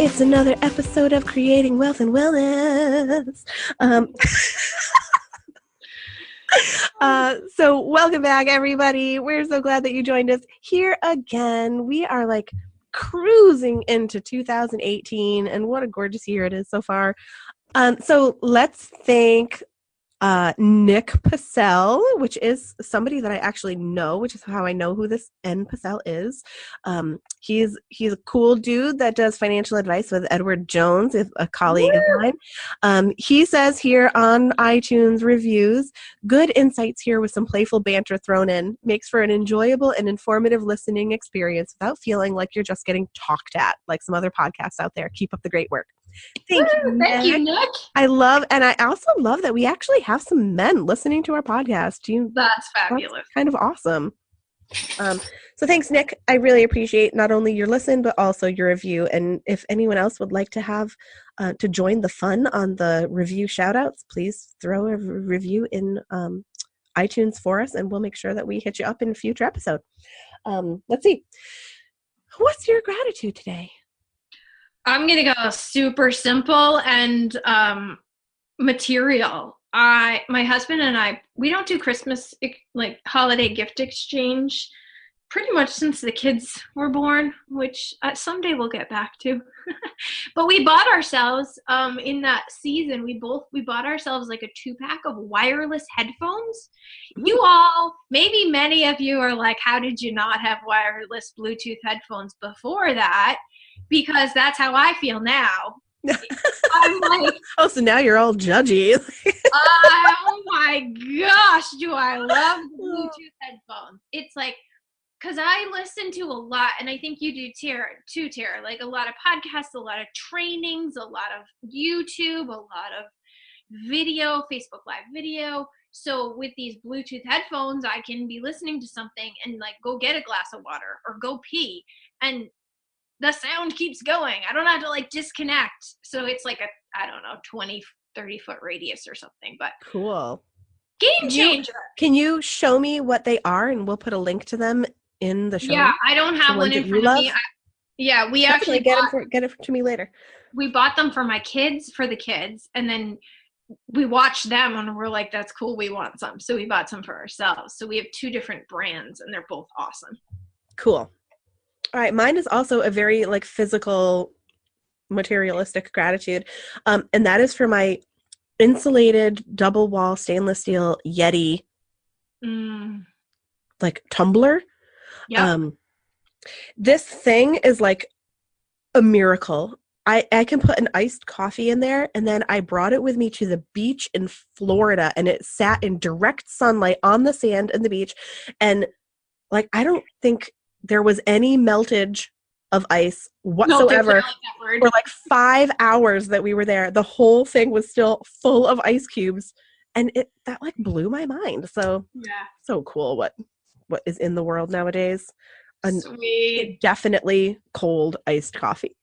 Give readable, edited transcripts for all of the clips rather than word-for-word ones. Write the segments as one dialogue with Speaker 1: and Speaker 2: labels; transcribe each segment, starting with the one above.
Speaker 1: It's another episode of Creating Wealth and Wellness. So welcome back, everybody. We're so glad that you joined us here again. We are like cruising into 2018, and what a gorgeous year it is so far. So let's thank Nick Pacell, which is somebody that I actually know, which is how I know who this N Pacell is. He's a cool dude that does financial advice with Edward Jones, a colleague of mine. He says here on iTunes reviews, good insights here with some playful banter thrown in. Makes for an enjoyable and informative listening experience without feeling like you're just getting talked at like some other podcasts out there. Keep up the great work. Thank you, Nick. I also love that we actually have some men listening to our podcast.
Speaker 2: That's fabulous.
Speaker 1: That's kind of awesome. So thanks, Nick. I really appreciate not only your listen, but also your review. And if anyone else would like to have to join the fun on the review shout-outs, please throw a review in iTunes for us, and we'll make sure that we hit you up in a future episode. Let's see. What's your gratitude today?
Speaker 2: I'm going to go super simple and material. My husband and I, we don't do Christmas, like holiday gift exchange pretty much since the kids were born, which someday we'll get back to. But we bought ourselves, in that season, we bought ourselves like a 2-pack of wireless headphones. You all, maybe many of you are like, how did you not have wireless Bluetooth headphones before that? Because that's how I feel now. I'm like,
Speaker 1: oh, so now you're all judgy.
Speaker 2: Oh my gosh, do I love Bluetooth headphones. It's like, because I listen to a lot, and I think you do too, Tara, like a lot of podcasts, a lot of trainings, a lot of YouTube, a lot of video, Facebook Live video. So with these Bluetooth headphones, I can be listening to something and like go get a glass of water or go pee, and the sound keeps going. I don't have to like disconnect. So it's like a, 20, 30 foot radius or something, but
Speaker 1: cool.
Speaker 2: Game changer.
Speaker 1: Can you show me what they are, and we'll put a link to them in the show?
Speaker 2: Yeah, I don't have one in front of me. We actually
Speaker 1: get it to me later.
Speaker 2: We bought them for the kids, and then we watched them and we're like, that's cool. We want some. So we bought some for ourselves. So we have 2 different brands, and they're both awesome.
Speaker 1: Cool. All right. Mine is also a very like physical, materialistic gratitude. And that is for my insulated double wall stainless steel Yeti like tumbler.
Speaker 2: Yep.
Speaker 1: This thing is like a miracle. I can put an iced coffee in there, and then I brought it with me to the beach in Florida, and it sat in direct sunlight on the sand and the beach. And like, I don't think there was any meltage of ice whatsoever for like 5 hours that we were there. The whole thing was still full of ice cubes, and that like blew my mind. So
Speaker 2: yeah,
Speaker 1: so cool what is in the world nowadays.
Speaker 2: Sweet.
Speaker 1: Definitely cold iced coffee.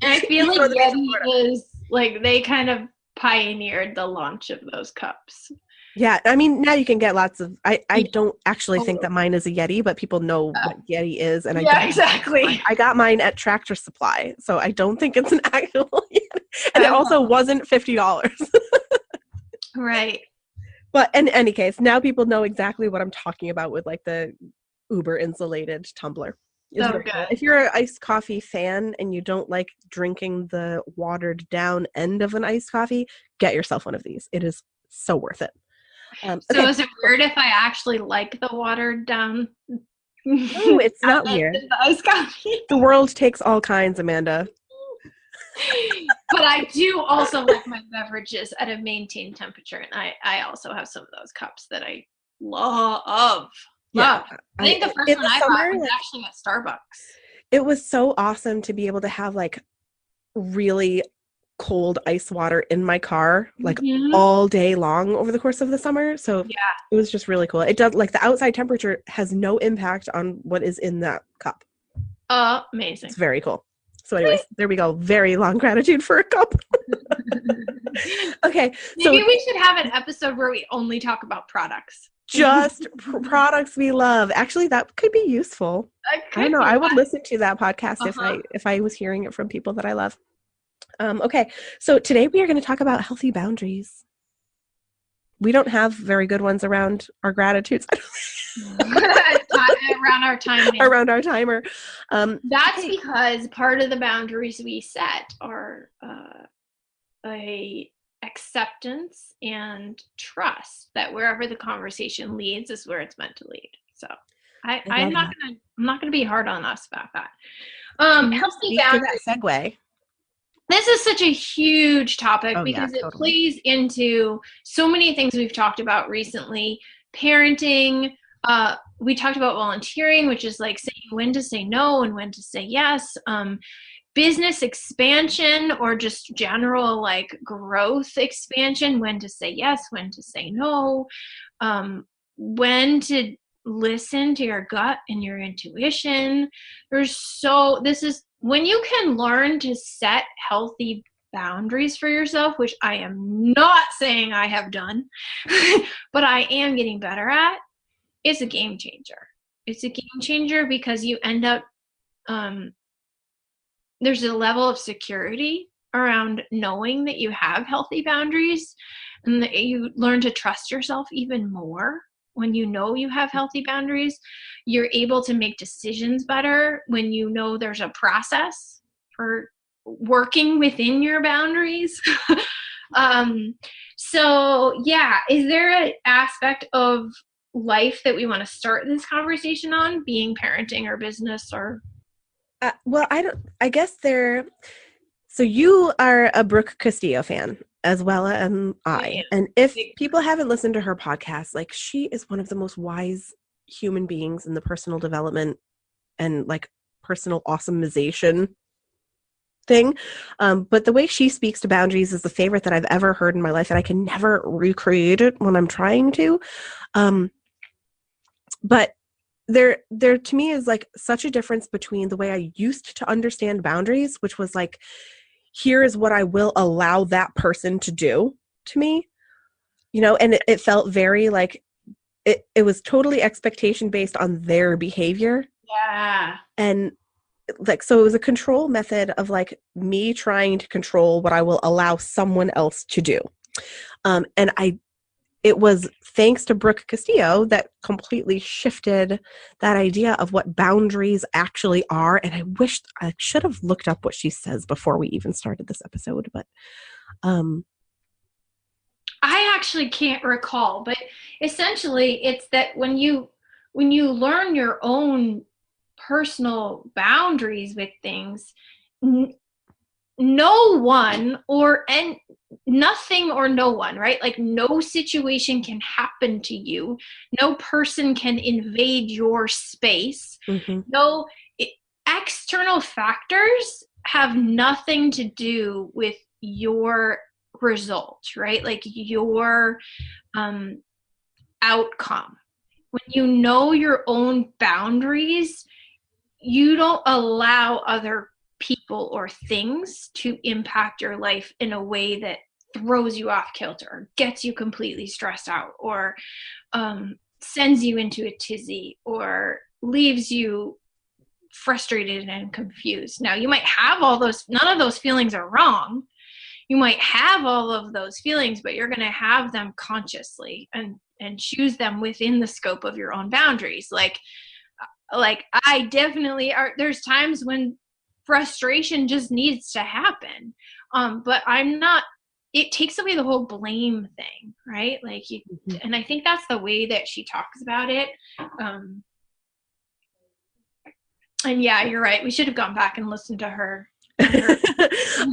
Speaker 2: And I feel like Yeti is like, they kind of pioneered the launch of those cups.
Speaker 1: Yeah, I mean, now you can get lots of, I don't actually think that mine is a Yeti, but people know what Yeti is. And
Speaker 2: exactly.
Speaker 1: I got mine at Tractor Supply, so I don't think it's an actual Yeti. And it also wasn't $50.
Speaker 2: Right.
Speaker 1: But in any case, now people know exactly what I'm talking about with like the uber insulated tumbler.
Speaker 2: So good.
Speaker 1: Cool. If you're an iced coffee fan and you don't like drinking the watered down end of an iced coffee, get yourself one of these. It is so worth it.
Speaker 2: So is it weird if I actually like the watered down?
Speaker 1: No, it's not weird.
Speaker 2: The iced coffee.
Speaker 1: The world takes all kinds, Amanda.
Speaker 2: But I do also like my beverages at a maintained temperature, and I also have some of those cups that I love.
Speaker 1: Yeah,
Speaker 2: I think the first one I bought was actually at Starbucks.
Speaker 1: It was so awesome to be able to have like really cold ice water in my car like all day long over the course of the summer. So yeah, it was just really cool. It does, like, the outside temperature has no impact on what is in that cup.
Speaker 2: Amazing.
Speaker 1: It's very cool. So anyways, there we go. Very long gratitude for a cup. Okay.
Speaker 2: Maybe we should have an episode where we only talk about products.
Speaker 1: Just products we love. Actually, that could be useful. I don't know. I would listen to that podcast if I was hearing it from people that I love. Okay. So today we are going to talk about healthy boundaries. We don't have very good ones around our gratitudes.
Speaker 2: Around our timer.
Speaker 1: Around our timer.
Speaker 2: That's because part of the boundaries we set are a acceptance and trust that wherever the conversation leads is where it's meant to lead. So I'm not gonna be hard on us about that. Healthy boundaries.
Speaker 1: That segue.
Speaker 2: This is such a huge topic because it plays into so many things we've talked about recently. Parenting, we talked about volunteering, which is like saying when to say no and when to say yes. Business expansion or just general like growth expansion, when to say yes, when to say no, when to listen to your gut and your intuition. This is when you can learn to set healthy boundaries for yourself, which I am not saying I have done, but I am getting better at. It's a game changer. It's a game changer because you end up, there's a level of security around knowing that you have healthy boundaries, and that you learn to trust yourself even more when you know you have healthy boundaries. You're able to make decisions better when you know there's a process for working within your boundaries. So yeah, is there an aspect of life that we want to start this conversation on, being parenting or business or?
Speaker 1: Well, so you are a Brooke Castillo fan as well as I. Yeah. And if people haven't listened to her podcast, like she is one of the most wise human beings in the personal development and like personal awesomization thing. But the way she speaks to boundaries is the favorite that I've ever heard in my life, and I can never recreate it when I'm trying to. But there to me is like such a difference between the way I used to understand boundaries, which was like, here is what I will allow that person to do to me, and it felt very like it was totally expectation based on their behavior.
Speaker 2: Yeah.
Speaker 1: And like, so it was a control method of like me trying to control what I will allow someone else to do. And it was thanks to Brooke Castillo that completely shifted that idea of what boundaries actually are. And I wish I should have looked up what she says before we even started this episode, but
Speaker 2: I actually can't recall, but essentially it's that when you learn your own personal boundaries with things, nothing or no one, right? Like no situation can happen to you. No person can invade your space.
Speaker 1: Mm-hmm.
Speaker 2: External factors have nothing to do with your result, right? Like your outcome. When you know your own boundaries, you don't allow other people or things to impact your life in a way that throws you off kilter, gets you completely stressed out, or sends you into a tizzy, or leaves you frustrated and confused. Now, you might have none of those feelings are wrong. You might have all of those feelings, but you're going to have them consciously and choose them within the scope of your own boundaries. Like I definitely there's times when frustration just needs to happen. But it takes away the whole blame thing, right? Like and I think that's the way that she talks about it. And yeah, you're right. We should have gone back and listened to her.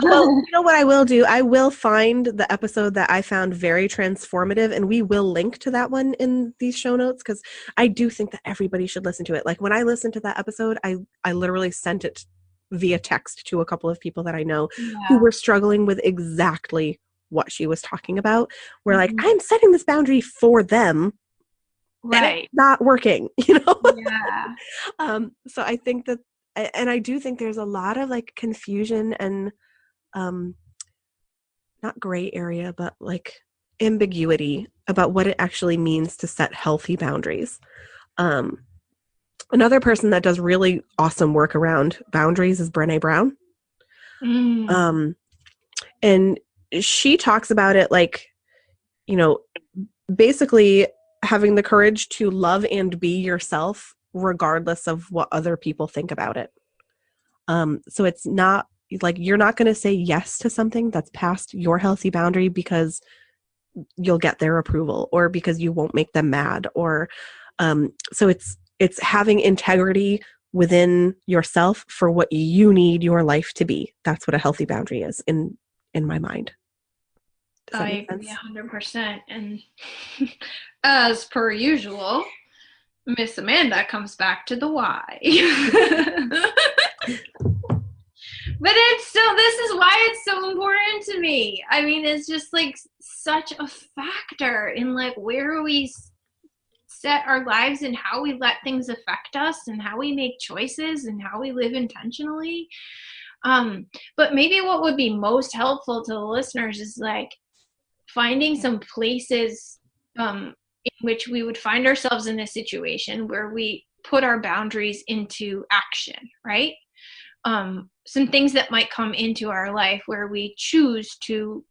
Speaker 1: Well, you know what I will do? I will find the episode that I found very transformative, and we will link to that one in these show notes, because I do think that everybody should listen to it. Like when I listened to that episode, I literally sent it via text to a couple of people that I know who were struggling with exactly what she was talking about. We're like, I'm setting this boundary for them.
Speaker 2: Right.
Speaker 1: It's not working,
Speaker 2: Yeah.
Speaker 1: So I think that, and I do think there's a lot of like confusion and not not gray area, but like ambiguity about what it actually means to set healthy boundaries. Another person that does really awesome work around boundaries is Brené Brown.
Speaker 2: Mm.
Speaker 1: And she talks about it like, you know, basically having the courage to love and be yourself regardless of what other people think about it. So it's not like you're not going to say yes to something that's past your healthy boundary because you'll get their approval or because you won't make them mad, or so it's having integrity within yourself for what you need your life to be. That's what a healthy boundary is in my mind. Does that
Speaker 2: I
Speaker 1: make sense?
Speaker 2: agree 100%. And as per usual, Miss Amanda comes back to the why. But it's still, this is why it's so important to me. I mean, it's just like such a factor in like where we set our lives and how we let things affect us and how we make choices and how we live intentionally. But maybe what would be most helpful to the listeners is like finding some places in which we would find ourselves in a situation where we put our boundaries into action, right? Some things that might come into our life where we choose to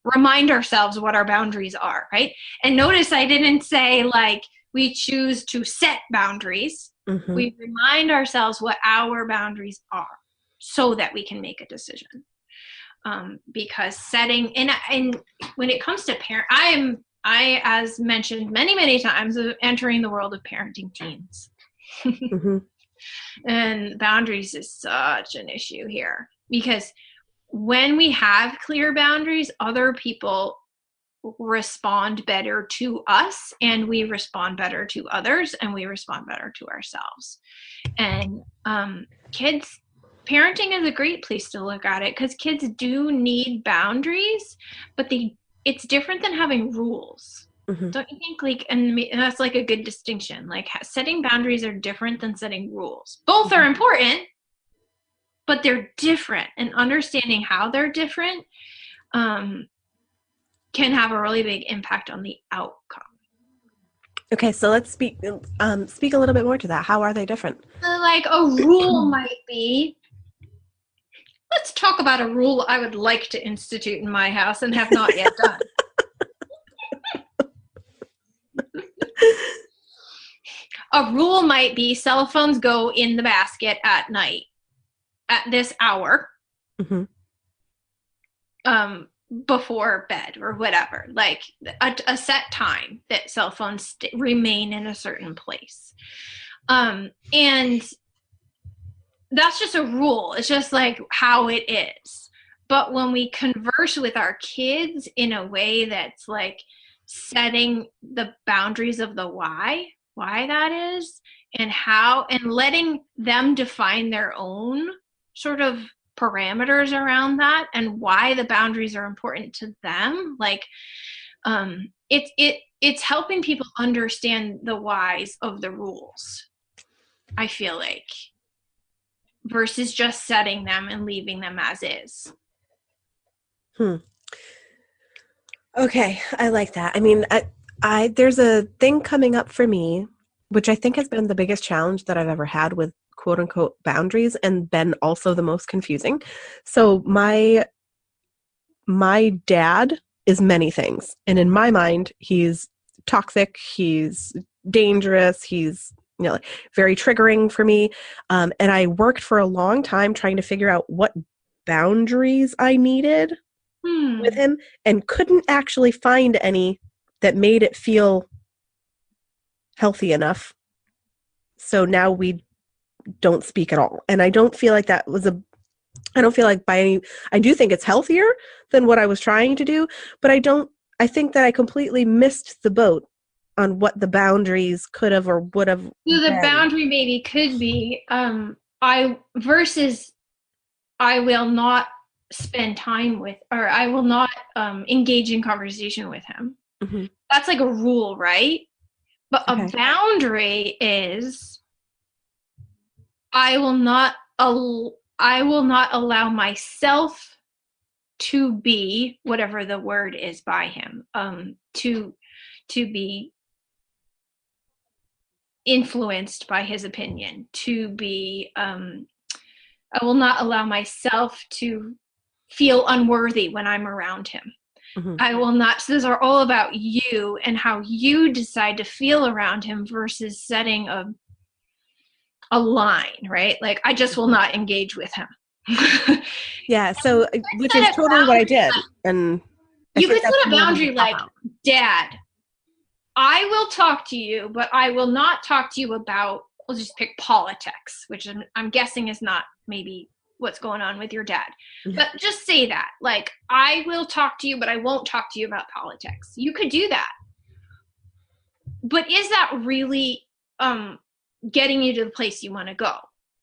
Speaker 2: remind ourselves what our boundaries are, right? And notice I didn't say like we choose to set boundaries.
Speaker 1: Mm-hmm.
Speaker 2: We remind ourselves what our boundaries are so that we can make a decision. Because setting, and when it comes to I, as mentioned many, many times, entering the world of parenting teens.
Speaker 1: Mm-hmm.
Speaker 2: And boundaries is such an issue here because when we have clear boundaries, other people respond better to us and we respond better to others and we respond better to ourselves. And parenting is a great place to look at it because kids do need boundaries, but it's different than having rules.
Speaker 1: Mm-hmm.
Speaker 2: Don't you think? Like, and that's like a good distinction. Like setting boundaries are different than setting rules. Both are important, but they're different. And understanding how they're different can have a really big impact on the outcome.
Speaker 1: Okay, so let's speak a little bit more to that. How are they different?
Speaker 2: Like a rule might be, let's talk about a rule I would like to institute in my house and have not yet done. A rule might be cell phones go in the basket at night at this hour.
Speaker 1: Mm-hmm.
Speaker 2: Before bed or whatever, like a set time that cell phones remain in a certain place. And that's just a rule. It's just like how it is. But when we converse with our kids in a way that's like setting the boundaries of the why that is, and how, and letting them define their own sort of parameters around that and why the boundaries are important to them, like it's helping people understand the whys of the rules, I feel like, versus just setting them and leaving them as is.
Speaker 1: Okay, I like that. I mean, I there's a thing coming up for me, which I think has been the biggest challenge that I've ever had with quote unquote boundaries and been also the most confusing. So my dad is many things. And in my mind, he's toxic, he's dangerous, he's very triggering for me. And I worked for a long time trying to figure out what boundaries I needed with him and couldn't actually find any that made it feel healthy enough. So now we don't speak at all. And I don't feel like that was I don't feel like I do think it's healthier than what I was trying to do, but I think that I completely missed the boat on what the boundaries could have or would have.
Speaker 2: So the boundary maybe could be, I will not spend time with, or I will not engage in conversation with him.
Speaker 1: Mm-hmm.
Speaker 2: That's like a rule, right? But okay. A boundary is I will not allow myself to be whatever the word is by him, to be influenced by his opinion, to be, I will not allow myself to feel unworthy when I'm around him.
Speaker 1: Mm-hmm.
Speaker 2: I will not. So those are all about you and how you decide to feel around him versus setting a line, right? Like, I just will not engage with him.
Speaker 1: Yeah. So, which is totally what I did. And
Speaker 2: you could set a boundary like, Dad, I will talk to you, but I will not talk to you about, we'll just pick politics, which I'm guessing is not maybe what's going on with your dad. But just say that, like, I will talk to you, but I won't talk to you about politics. You could do that. But is that really getting you to the place you want to go?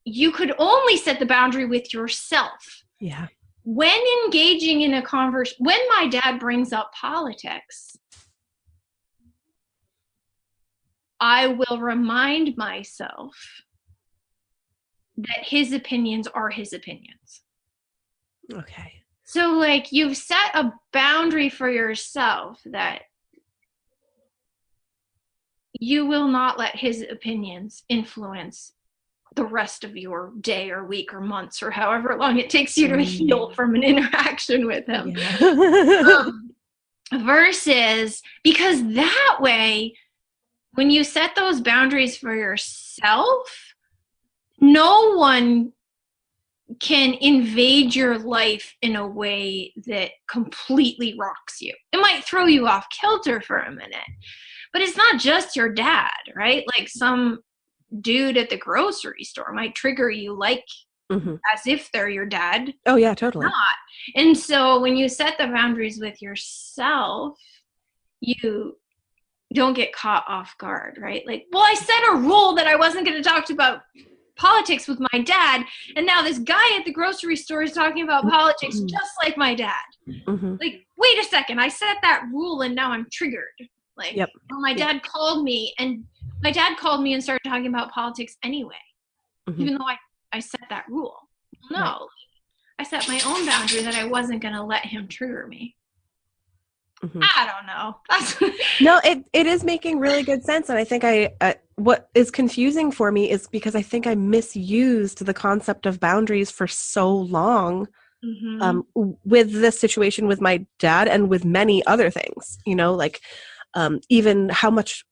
Speaker 2: You could only set the boundary with yourself.
Speaker 1: Yeah.
Speaker 2: When engaging in a conversation, when my dad brings up politics, I will remind myself that his opinions are his opinions.
Speaker 1: Okay.
Speaker 2: So, like, you've set a boundary for yourself that you will not let his opinions influence the rest of your day or week or months or however long it takes you to heal from an interaction with him. Yeah. Versus, because that way, when you set those boundaries for yourself, no one can invade your life in a way that completely rocks you. It might throw you off kilter for a minute, but it's not just your dad, right? Like, some dude at the grocery store might trigger you, like, as if they're your dad.
Speaker 1: Oh yeah, totally.
Speaker 2: Not. And so when you set the boundaries with yourself, you don't get caught off guard, right? Like, well, I set a rule that I wasn't going to talk about politics with my dad, and now this guy at the grocery store is talking about politics just like my dad. Like, wait a second, I set that rule and now I'm triggered. Like, well, my dad called me and started talking about politics anyway, even though I set that rule. No, I set my own boundary that I wasn't going to let him trigger me. I don't know.
Speaker 1: No, it is making really good sense. And I think what is confusing for me is because I think I misused the concept of boundaries for so long with this situation with my dad and with many other things, like even how much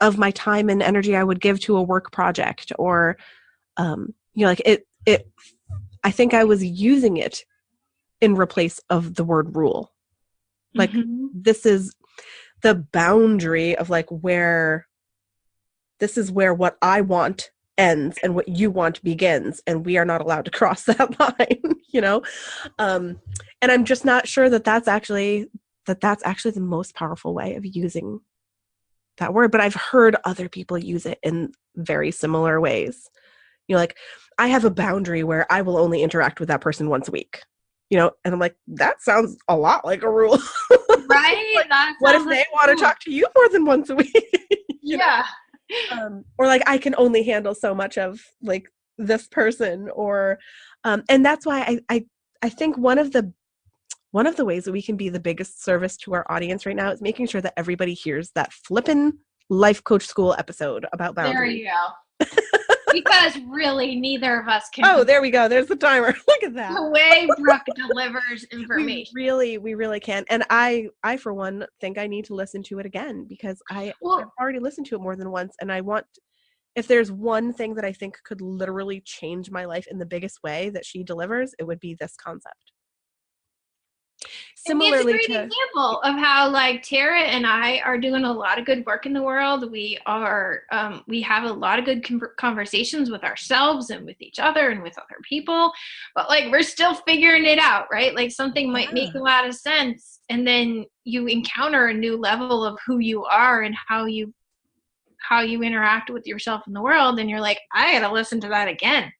Speaker 1: of my time and energy I would give to a work project or, like it, I think I was using it in replace of the word rule. Like, this is the boundary of like this is where what I want ends and what you want begins, and we are not allowed to cross that line, and I'm just not sure that's actually the most powerful way of using that word. But I've heard other people use it in very similar ways. Like, I have a boundary where I will only interact with that person once a week. And I'm like, that sounds a lot like a rule.
Speaker 2: Right?
Speaker 1: Like, what if they want to talk to you more than once a week?
Speaker 2: Yeah.
Speaker 1: Or like, I can only handle so much of like this person, or and that's why I think one of the ways that we can be the biggest service to our audience right now is making sure that everybody hears that flippin' Life Coach School episode about boundaries.
Speaker 2: There you go. Because really, neither of us can.
Speaker 1: Oh, there we go. There's the timer. Look at that.
Speaker 2: The way Brooke delivers information.
Speaker 1: We really can. And I for one, think I need to listen to it again because I've already listened to it more than once. And if there's one thing that I think could literally change my life in the biggest way that she delivers, it would be this concept.
Speaker 2: Similarly, it's a great example of how, like, Tara and I are doing a lot of good work in the world. We are, we have a lot of good conversations with ourselves and with each other and with other people, but like, we're still figuring it out, right? Like, something might make a lot of sense, and then you encounter a new level of who you are and how you interact with yourself in the world, and you're like, I gotta listen to that again.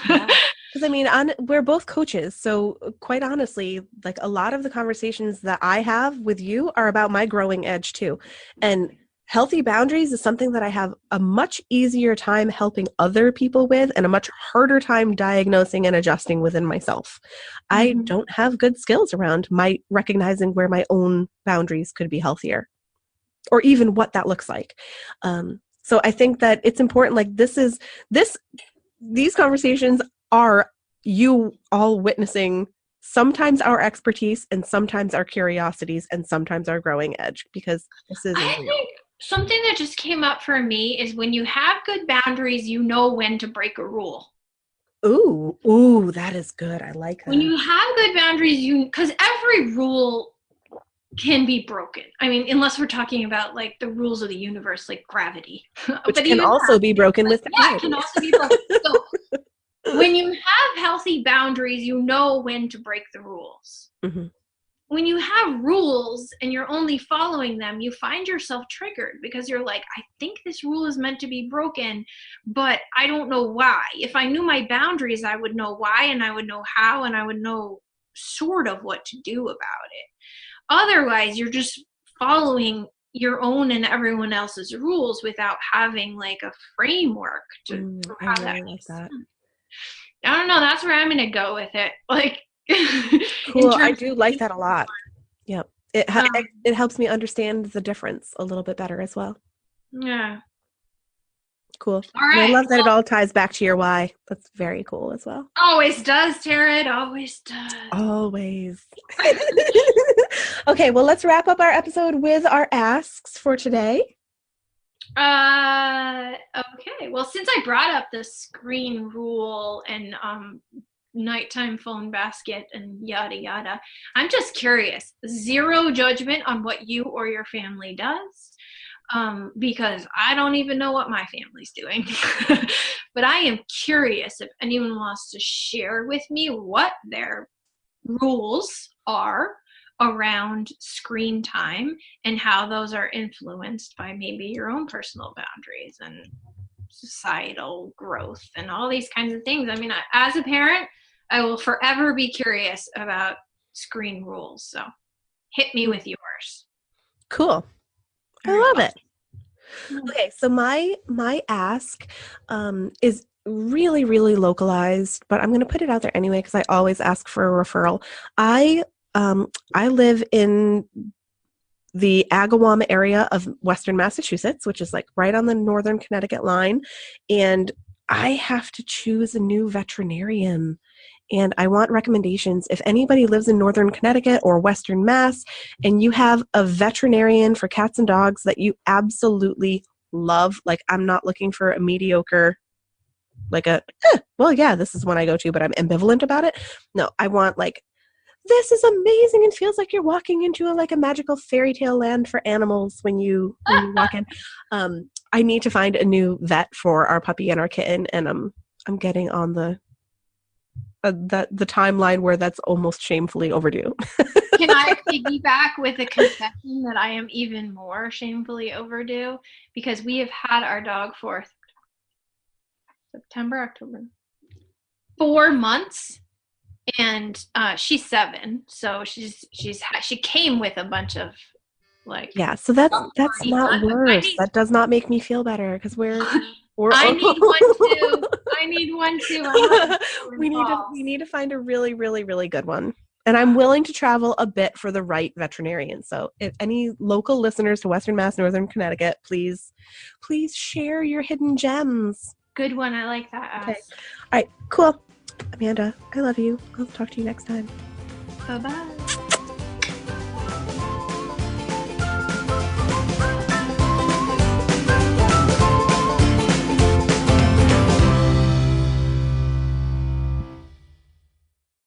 Speaker 1: Yeah. Because I mean, we're both coaches, so quite honestly, like, a lot of the conversations that I have with you are about my growing edge too. And healthy boundaries is something that I have a much easier time helping other people with and a much harder time diagnosing and adjusting within myself. I don't have good skills around my recognizing where my own boundaries could be healthier or even what that looks like. So I think that it's important, like these conversations are you all witnessing sometimes our expertise and sometimes our curiosities and sometimes our growing edge, because this is
Speaker 2: I
Speaker 1: real.
Speaker 2: think something that just came up for me is when you have good boundaries, you know when to break a rule.
Speaker 1: Ooh, that is good. I like that.
Speaker 2: When you have good boundaries, because every rule can be broken. I mean, unless we're talking about like the rules of the universe, like gravity.
Speaker 1: Which can also be broken with
Speaker 2: technology. Yeah, it can also be broken. So when you have healthy boundaries, you know when to break the rules.
Speaker 1: Mm-hmm.
Speaker 2: When you have rules and you're only following them, you find yourself triggered because you're like, I think this rule is meant to be broken, but I don't know why. If I knew my boundaries, I would know why, and I would know how, and I would know sort of what to do about it. Otherwise, you're just following your own and everyone else's rules without having like a framework to
Speaker 1: I really like that.
Speaker 2: I don't know. That's where I'm going to go with it. Like,
Speaker 1: cool. I do like that a lot. Yep. It helps me understand the difference a little bit better as well.
Speaker 2: Yeah.
Speaker 1: Cool.
Speaker 2: All right.
Speaker 1: And I love that it all ties back to your why. That's very cool as well.
Speaker 2: Always does, Tara. It always does.
Speaker 1: Always. Okay, well, let's wrap up our episode with our asks for today.
Speaker 2: Okay. Well, since I brought up the screen rule and nighttime phone basket and yada yada, I'm just curious. Zero judgment on what you or your family does. Because I don't even know what my family's doing. But I am curious if anyone wants to share with me what their rules are around screen time and how those are influenced by maybe your own personal boundaries and societal growth and all these kinds of things. I mean, as a parent, I will forever be curious about screen rules. So hit me with yours.
Speaker 1: Cool. I love it. Okay, so my ask is really, really localized, but I'm going to put it out there anyway because I always ask for a referral. I live in the Agawam area of Western Massachusetts, which is like right on the northern Connecticut line, and I have to choose a new veterinarian. And I want recommendations. If anybody lives in Northern Connecticut or Western Mass and you have a veterinarian for cats and dogs that you absolutely love, like I'm not looking for a mediocre, like well, yeah, this is one I go to, but I'm ambivalent about it. No, I want like, this is amazing and feels like you're walking into a magical fairy tale land for animals when you walk in. I need to find a new vet for our puppy and our kitten, and I'm getting on the timeline where that's almost shamefully overdue.
Speaker 2: Can I piggyback with a confession that I am even more shamefully overdue? Because we have had our dog for September, October, 4 months, and she's 7, so she came with a bunch of
Speaker 1: yeah. So that's not worse. That does not make me feel better because we're
Speaker 2: I need one too. I need one too.
Speaker 1: We need to find a really, really, really good one. And I'm willing to travel a bit for the right veterinarian. So if any local listeners to Western Mass, Northern Connecticut, please share your hidden gems.
Speaker 2: Good one. I like that.
Speaker 1: Okay. All right. Cool. Amanda, I love you. I'll talk to you next time.
Speaker 2: Bye-bye.